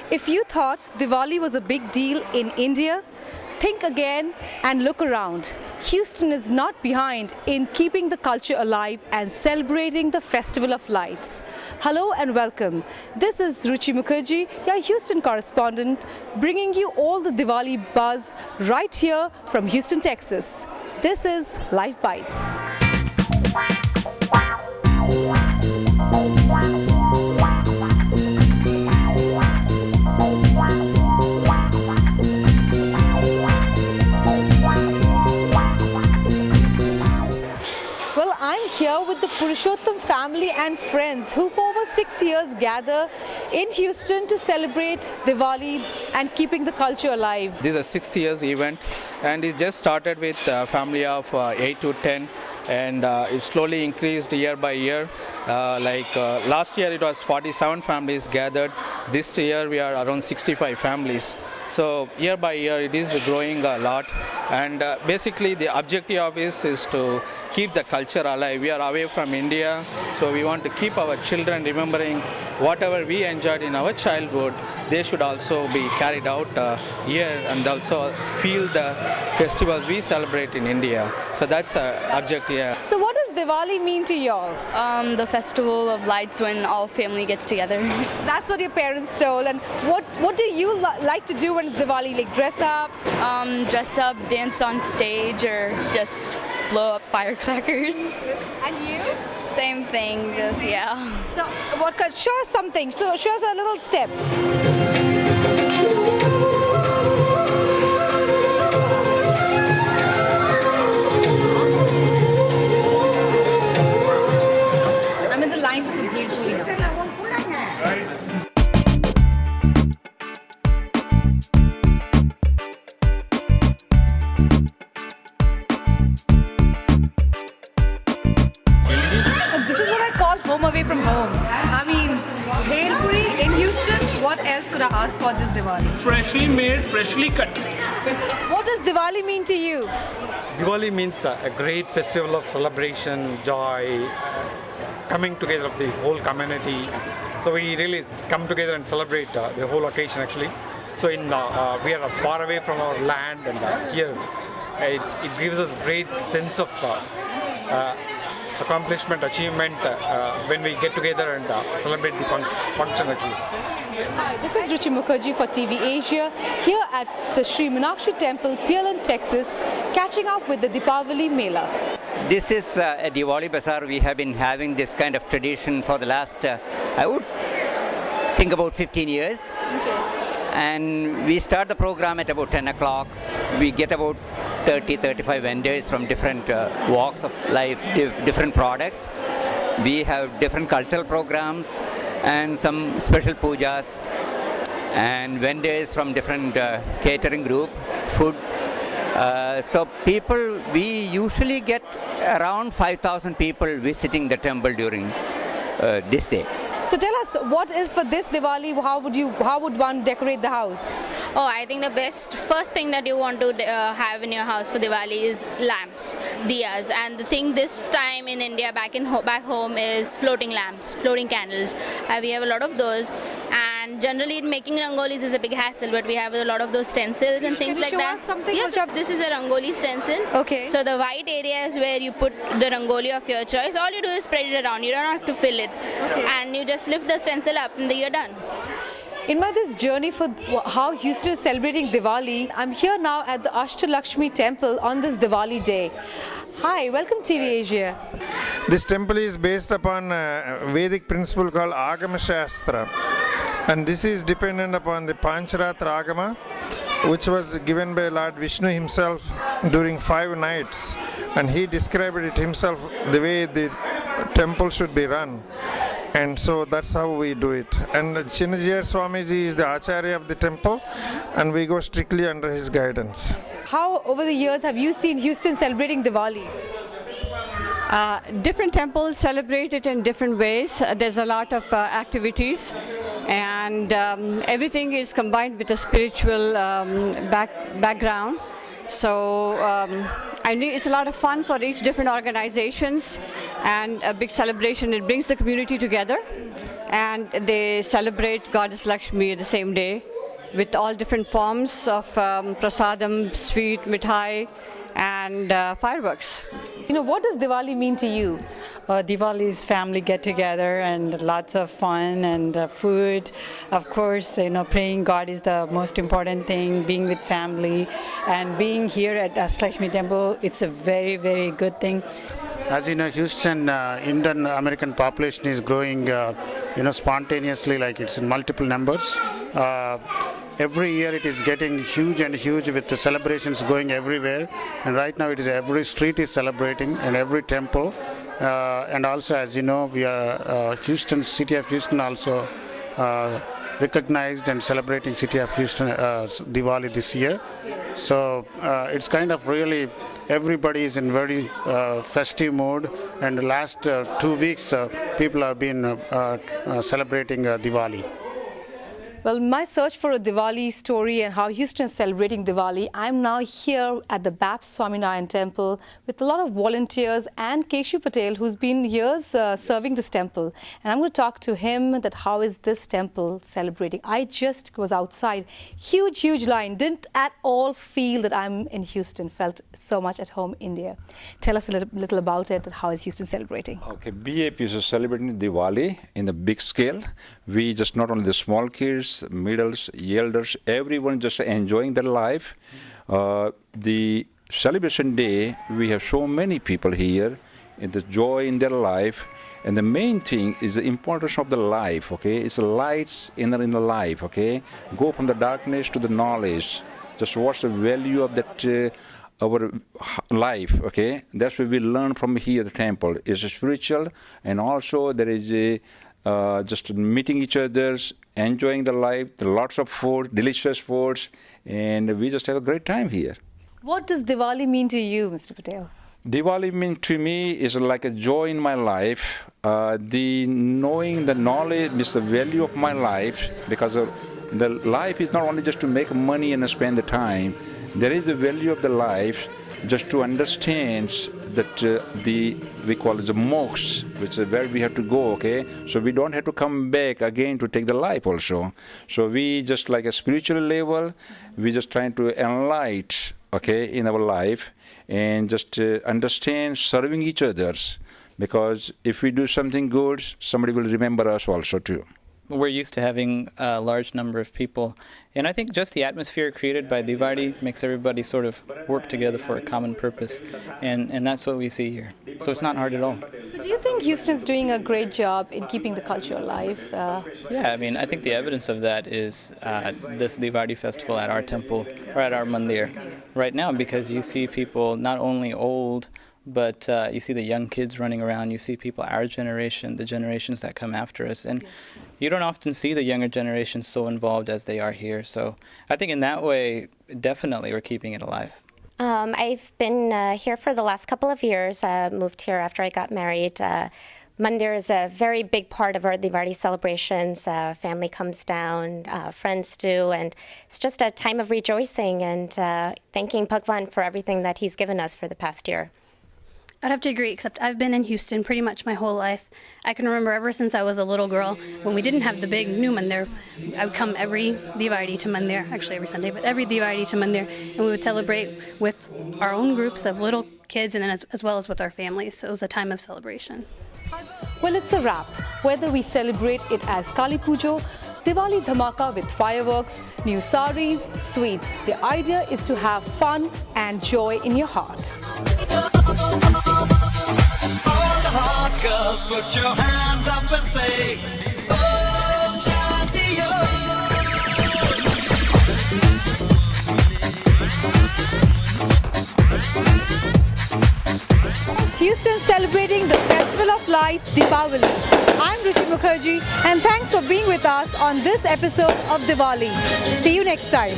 If you thought Diwali was a big deal in India, think again and look around. Houston is not behind in keeping the culture alive and celebrating the Festival of Lights. Hello and welcome. This is Ruchi Mukherjee, your Houston correspondent, bringing you all the Diwali buzz right here from Houston, Texas. This is Live Bites. I'm here with the Purushottam family and friends who for over 6 years gather in Houston to celebrate Diwali and keeping the culture alive. This is a 6th year's event and it just started with a family of 8 to 10 and it slowly increased year by year. Last year it was 47 families gathered. This year we are around 65 families. So year by year it is growing a lot, and basically the objective of this is to keep the culture alive. We are away from India, so we want to keep our children remembering whatever we enjoyed in our childhood. They should also be carried out here and also feel the festivals we celebrate in India. So that's the objective. So what does Diwali mean to y'all? The festival of lights when all family gets together. That's what your parents told. And what do you like to do when it's Diwali? Like dress up? Dress up, dance on stage, or just blow up firecrackers. And you? Same thing, just yeah. So show us something. So show us a little step. I'm in the line for some Bhel Puri now. Nice. This is what I call home away from home. I mean, Bhel Puri in Houston, what else could I ask for this Diwali? Freshly made, freshly cut. What does Diwali mean to you? Diwali means a great festival of celebration, joy, coming together of the whole community. So we really come together and celebrate the whole occasion actually. So we are far away from our land, and here it gives us great sense of accomplishment, achievement when we get together and celebrate the function actually. Hi, this is Ruchi Mukherjee for TV Asia, here at the Sri Meenakshi Temple, Pearland, Texas, catching up with the Deepavali Mela. This is a Diwali Bazaar. We have been having this kind of tradition for the last, I would think about 15 years. Okay. And we start the program at about 10 o'clock. We get about 30-35 vendors from different walks of life, different products. We have different cultural programs and some special pujas and vendors from different catering group, food. So we usually get around 5,000 people visiting the temple during this day. So tell us, what is for this Diwali? How would one decorate the house? Oh, I think the first thing that you want to have in your house for Diwali is lamps, diyas. And the thing this time in India, back home, is floating lamps, floating candles. We have a lot of those. And generally, making rangolis is a big hassle, but we have a lot of those stencils and things like that. Can you show us something? Yes, this is a rangoli stencil. Okay. So the white area is where you put the rangoli of your choice. All you do is spread it around. You don't have to fill it. Okay. And you just lift the stencil up and then you're done. In this journey for how Houston is celebrating Diwali, I'm here now at the Ashtalakshmi Temple on this Diwali day. Hi, welcome TV Asia. This temple is based upon a Vedic principle called Agama Shastra, and this is dependent upon the Pancharatra Agama, which was given by Lord Vishnu himself during 5 nights, and he described it himself the way the temple should be run. And so that's how we do it. And Chinnajiyar Swamiji is the Acharya of the temple, and we go strictly under his guidance. How over the years have you seen Houston celebrating Diwali? Different temples celebrate it in different ways. There's a lot of activities, and everything is combined with a spiritual background. So it's a lot of fun for each different organizations, and a big celebration. It brings the community together. and they celebrate Goddess Lakshmi the same day with all different forms of prasadam, sweet, mithai, and fireworks. You know, what does Diwali mean to you? Diwali is family get together and lots of fun and food. Of course, praying God is the most important thing, being with family and being here at Ashtalakshmi Temple, it's a very, very good thing. As you know, Houston, Indian American population is growing, spontaneously, like it's in multiple numbers. Every year it is getting huge and huge with the celebrations going everywhere. And right now it is every street is celebrating and every temple. And also, as you know, we are Houston, city of Houston also recognized and celebrating city of Houston Diwali this year. So it's kind of really everybody is in very festive mood, and the last 2 weeks people have been celebrating Diwali. Well, my search for a Diwali story and how Houston is celebrating Diwali, I'm now here at the BAPS Swaminarayan Temple with a lot of volunteers and Keshu Patel, who's been years serving this temple. And I'm going to talk to him that how is this temple celebrating. I just was outside, huge, huge line. Didn't at all feel that I'm in Houston, felt so much at home, India. Tell us a little about it, how is Houston celebrating? Okay, BAP is celebrating Diwali in the big scale. We just not only the small kids, middles, elders, everyone just enjoying their life. The celebration day, we have so many people here in the joy in their life. And the main thing is the importance of the life, okay? It's the lights in the life, okay? Go from the darkness to the knowledge. Just what's the value of that our life, okay? That's what we learn from here, the temple. It's spiritual, and also there is a just meeting each other, enjoying the life, lots of food, delicious foods, and we just have a great time here. What does Diwali mean to you, Mr. Patel? Diwali means to me is like a joy in my life. The knowing the knowledge is the value of my life, because the life is not only just to make money and spend the time. There is the value of the life just to understand that we call it the moksha, which is where we have to go, okay? So we don't have to come back again to take the life also. So we just like a spiritual level, we just trying to enlighten, okay, in our life, and just understand serving each others, because if we do something good, somebody will remember us also too. We're used to having a large number of people, and I think just the atmosphere created by Diwali makes everybody sort of work together for a common purpose, and that's what we see here. So it's not hard at all. So do you think Houston's doing a great job in keeping the culture alive? Yeah, I mean, I think the evidence of that is this Diwali festival at our temple, or at our mandir right now, because you see people not only old, but you see the young kids running around, you see people our generation, the generations that come after us, and you don't often see the younger generation so involved as they are here. So I think in that way, definitely we're keeping it alive. I've been here for the last couple of years, moved here after I got married. Mandir is a very big part of our Diwali celebrations. Family comes down, friends do, and it's just a time of rejoicing and thanking Bhagwan for everything that he's given us for the past year. I'd have to agree, except I've been in Houston pretty much my whole life. I can remember ever since I was a little girl, when we didn't have the big new Mandir, I would come every Diwali to Mandir, actually every Sunday, but every Diwali to Mandir, and we would celebrate with our own groups of little kids, and then as well as with our families. So it was a time of celebration. Well, it's a wrap. Whether we celebrate it as Kali Pujo, Diwali Dhamaka with fireworks, new saris, sweets, the idea is to have fun and joy in your heart. All the hot girls, put your hands up and say, Om Shanti Houston celebrating the Festival of Lights, Deepavali. I'm Ruchi Mukherjee, and thanks for being with us on this episode of Diwali. See you next time.